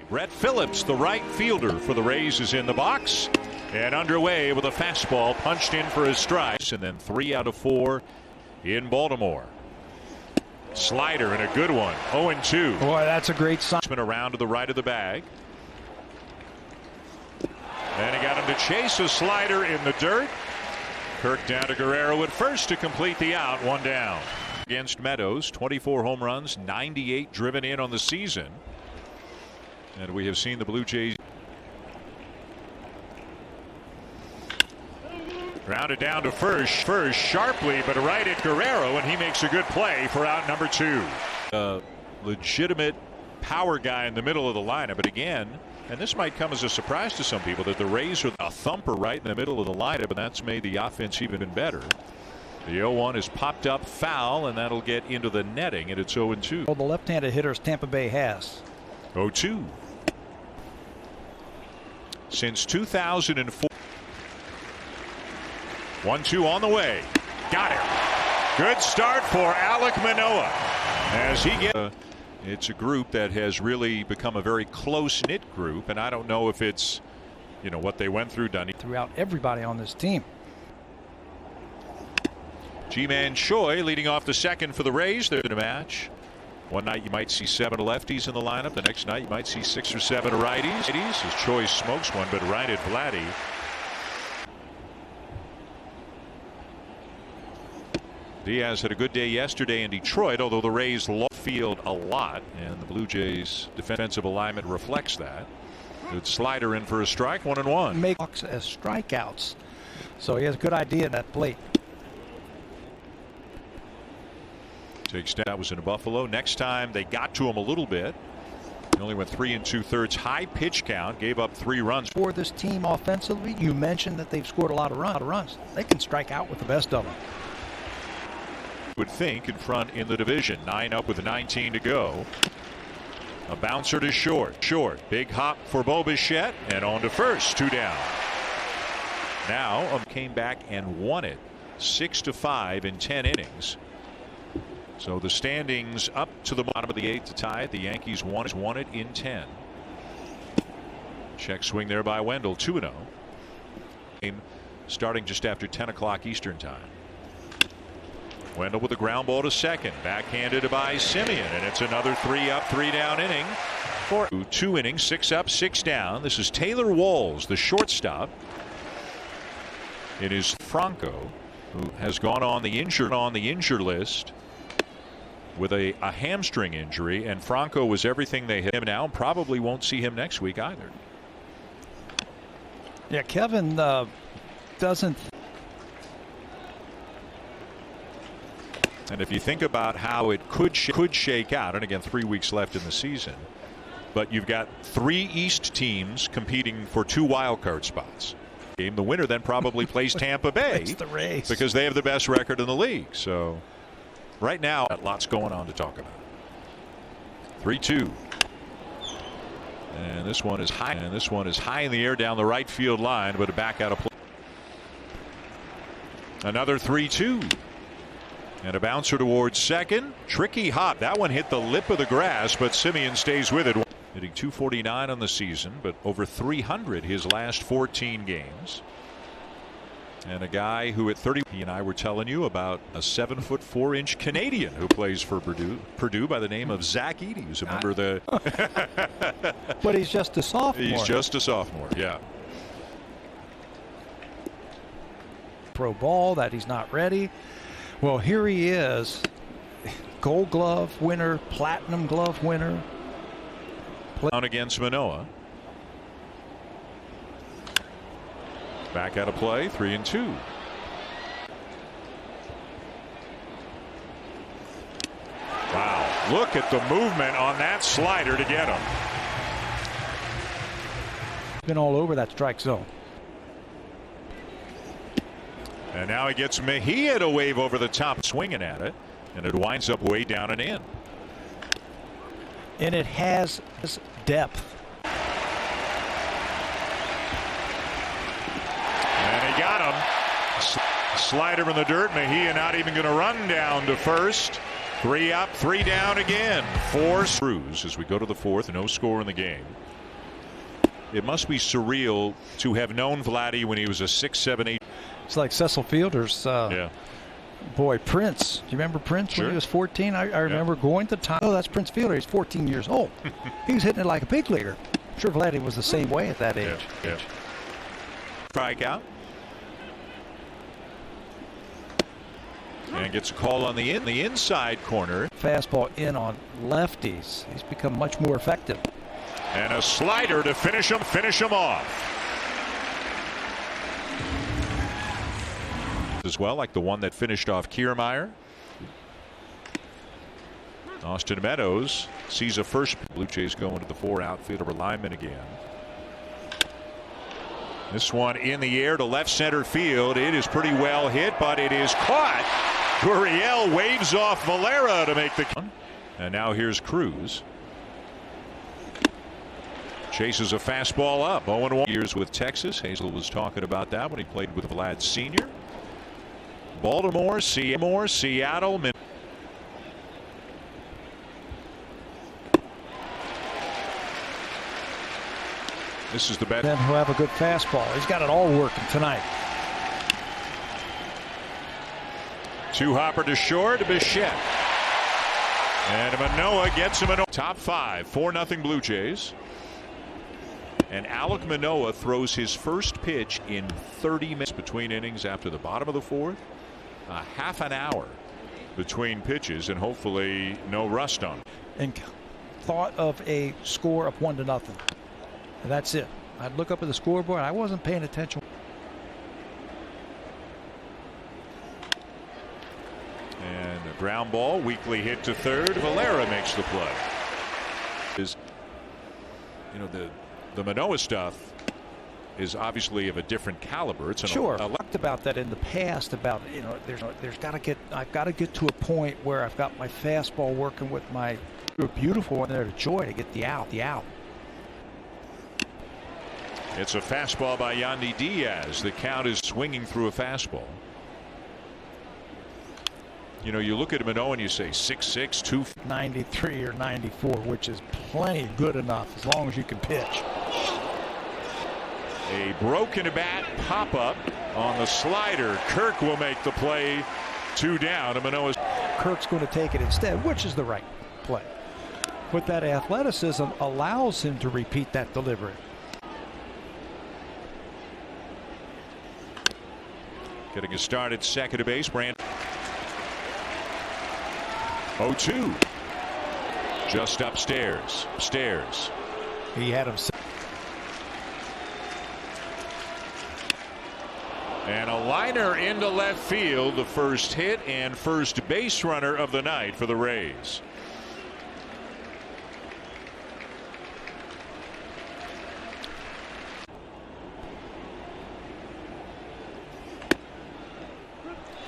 Brett Phillips, the right fielder for the Rays, is in the box and underway with a fastball punched in for his strikes, and then 3 out of 4 in Baltimore. Slider and a good one. 0-2. Boy, that's a great sign. Around to the right of the bag. And he got him to chase a slider in the dirt. Kirk down to Guerrero at first to complete the out. 1 down. Against Meadows, 24 home runs, 98 driven in on the season. And we have seen the Blue Jays grounded down to first sharply, but right at Guerrero, and he makes a good play for out number 2. Legitimate power guy in the middle of the lineup, but again, and this might come as a surprise to some people, that the Rays are a thumper right in the middle of the lineup, and that's made the offense even better. The 0-1 is popped up foul, and that'll get into the netting, and it's 0-2. Well, the left-handed hitters Tampa Bay has. 0-2. Since 2004. 1-2 on the way. Got him. Good start for Alek Manoah as he gets. It's a group that has really become a very close-knit group, and I don't know if it's, what they went through, Dunny. Throughout everybody on this team. G-Man Choi leading off the second for the Rays. They're in a match. One night you might see 7 lefties in the lineup. The next night you might see 6 or 7 righties. As Choi smokes one, but right at Vladdy. Diaz had a good day yesterday in Detroit, although the Rays lost field a lot, and the Blue Jays defensive alignment reflects that. Good slider in for a strike. 1-1. Make as strikeouts, so he has a good idea at that plate. Takes down. That was in Buffalo. Next time they got to him a little bit. He only went 3 2/3. High pitch count. Gave up 3 runs. For this team offensively, you mentioned that they've scored a lot of runs. They can strike out with the best of them. Would think in front in the division. 9 up with 19 to go. A bouncer to short. Big hop for Bo Bichette, and on to first. 2 down. Now came back and won it 6-5 in 10 innings. So the standings up to the bottom of the 8th to tie it. The Yankees won it in 10. Check swing there by Wendell. 2-0. Game starting just after 10 o'clock Eastern time. Wendell with a ground ball to second. Backhanded by Semien, and it's another 3 up, 3 down inning. For 2 innings, 6 up, 6 down. This is Taylor Walls, the shortstop. It is Franco, who has gone on the injured list with a hamstring injury, and Franco was everything they had him now, and probably won't see him next week either. Yeah, Kevin doesn't. And if you think about how it could shake out, and again 3 weeks left in the season, but you've got 3 East teams competing for 2 wild card spots. The winner then probably plays Tampa Bay the Rays, because they have the best record in the league. So right now, lots going on to talk about. 3-2. And this one is high in the air down the right field line, but a back out of play. Another 3-2. And a bouncer towards second. Tricky hop. That one hit the lip of the grass, but Semien stays with it. Hitting .249 on the season, but over .300 his last 14 games. And a guy who at 30, he and I were telling you about a 7'4" Canadian who plays for Purdue by the name of Zach Edey, who's a member of the. But he's just a sophomore. He's just a sophomore, yeah. Pro ball that he's not ready. Well, here he is, Gold Glove winner, Platinum Glove winner. Down against Manoa. Back out of play, 3-2. Wow, look at the movement on that slider to get him. Been all over that strike zone. And now he gets Mejia to wave over the top, swinging at it, and it winds up way down and in. And it has depth. And he got him. Slider in the dirt. Mejia not even going to run down to first. 3 up, 3 down again. 4 screws as we go to the 4th. No score in the game. It must be surreal to have known Vladdy when he was a 6, 7, 8. It's like Cecil Fielder's boy Prince. Do you remember Prince Sure. when he was 14? I remember going to time. Oh, that's Prince Fielder. He's 14 years old. He was hitting it like a big leaguer. I'm sure Vladdy was the same way at that age. Yeah. Strikeout. And gets a call on the inside corner. Fastball in on lefties. He's become much more effective. And a slider to finish him off. As well, like the one that finished off Kiermaier. Austin Meadows sees a first. Blue Jays going to the 4 outfielder alignment again. This one in the air to left center field. It is pretty well hit, but it is caught. Gurriel waves off Valera to make the. And now here's Cruz. Chases a fastball up. 0-1 years with Texas. Hazel was talking about that when he played with Vlad Sr. Baltimore, Seattle. This is the bet. Men who have a good fastball. He's got it all working tonight. 2-hopper to short to Bichette. And Manoa gets him in top 5. 4-0 Blue Jays. And Alek Manoah throws his first pitch in 30 minutes between innings after the bottom of the 4th. A half an hour between pitches, and hopefully no rust on it. And thought of a score of 1-0. And that's it. I'd look up at the scoreboard. I wasn't paying attention. And a ground ball, weakly hit to third. Valera makes the play. The Manoa stuff is obviously of a different caliber. It's Sure. I talked about that in the past. About I've got to get to a point where I've got my fastball working with my beautiful one there to Joy to get the out. It's a fastball by Yandy Diaz. The count is swinging through a fastball. You know, you look at Manoa and you say 6'6", 293 or 94, which is plenty good enough as long as you can pitch. A broken bat pop up on the slider. Kirk will make the play. 2 down. Manoa's. Kirk's going to take it instead, which is the right play. But that athleticism allows him to repeat that delivery. Getting a start at second base. Brand. 0-2. Just upstairs. He had him. And a liner into left field. The first hit and first base runner of the night for the Rays.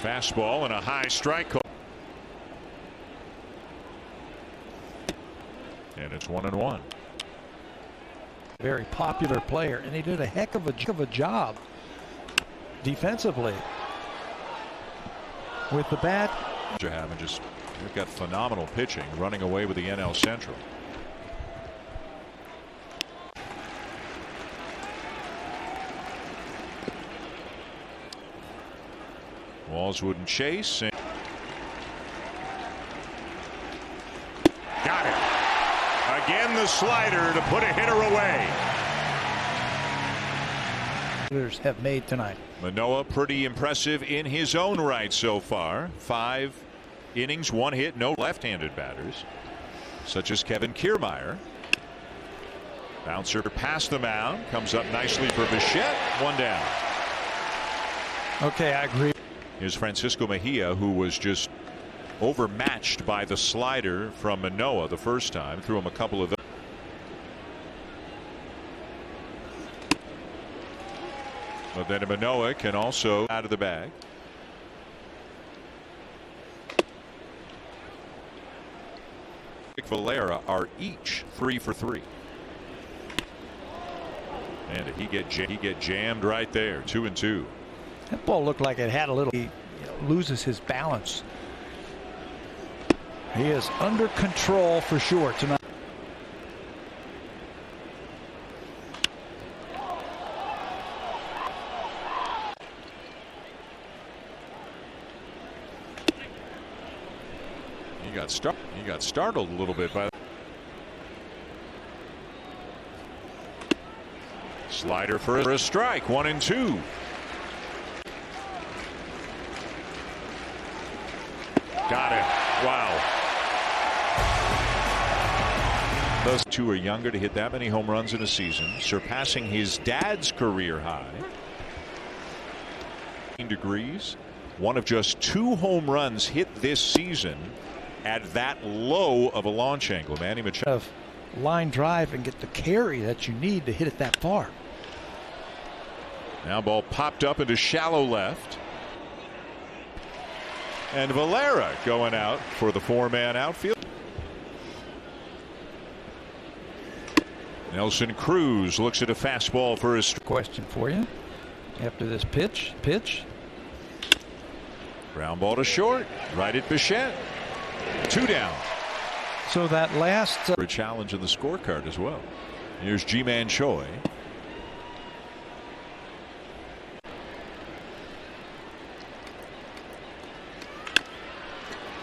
Fastball and a high strike. And it's 1-1. Very popular player, and he did a heck of a job defensively with the bat. They've got phenomenal pitching, running away with the NL Central. Walls wouldn't chase. Got it. Again, the slider to put a hitter away. Have made tonight. Manoa pretty impressive in his own right so far. 5 innings, 1 hit, no left-handed batters, such as Kevin Kiermaier. Bouncer past the mound, comes up nicely for Bichette. 1 down. Okay, I agree. Here's Francisco Mejia, who was just overmatched by the slider from Manoa the first time. Threw him a couple of. But then Manoa can also out of the bag. Valera are each 3 for 3. And he get jammed right there. 2-2. That ball looked like it had a little. He loses his balance. He is under control for sure tonight. He got startled a little bit by slider for a strike. 1-2. Got it. Wow. Those two are younger to hit that many home runs in a season, surpassing his dad's career high. Degrees. One of just 2 home runs hit this season at that low of a launch angle. Manny Machado. Line drive and get the carry that you need to hit it that far. Now ball popped up into shallow left. And Valera going out for the 4-man outfield. Nelson Cruz looks at a fastball for his question for you after this pitch. Ground ball to short, right at Bichette. 2 down. So that last a challenge in the scorecard as well. Here's Ji-Man Choi.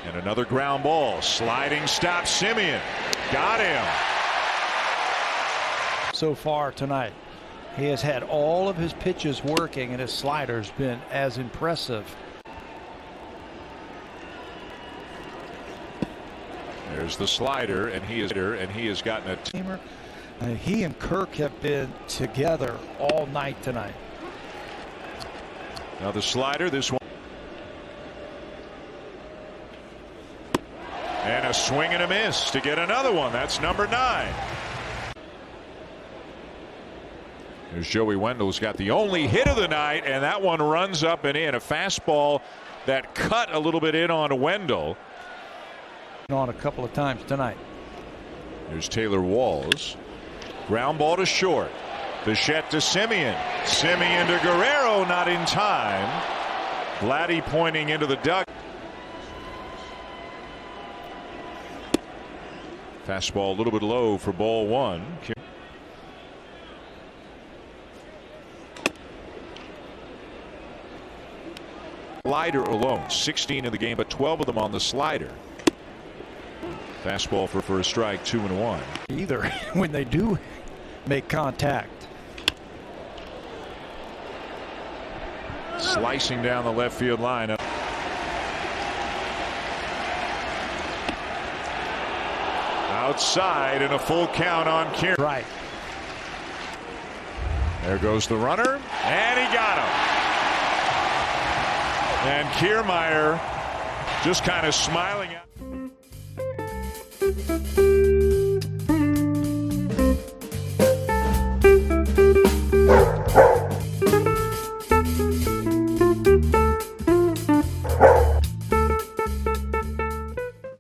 And another ground ball. Sliding stop. Semien got him. So far tonight, he has had all of his pitches working, and his slider's been as impressive. There's the slider, and he has gotten a teamer. He and Kirk have been together all night tonight. Now the slider, this one. And a swing and a miss to get another one. That's number 9. There's Joey Wendell's got the only hit of the night, and that one runs up and in. A fastball that cut a little bit in on Wendell. On a couple of times tonight. There's Taylor Walls. Ground ball to short. Bichette to Semien. Semien to Guerrero, not in time. Vladdy pointing into the duck. Fastball a little bit low for ball 1. Slider alone, 16 in the game, but 12 of them on the slider. Fastball for a strike, 2-1. Either when they do make contact. Slicing down the left field line. Outside and a full count on Kiermaier. Right. There goes the runner, and he got him. And Kiermaier just kind of smiling at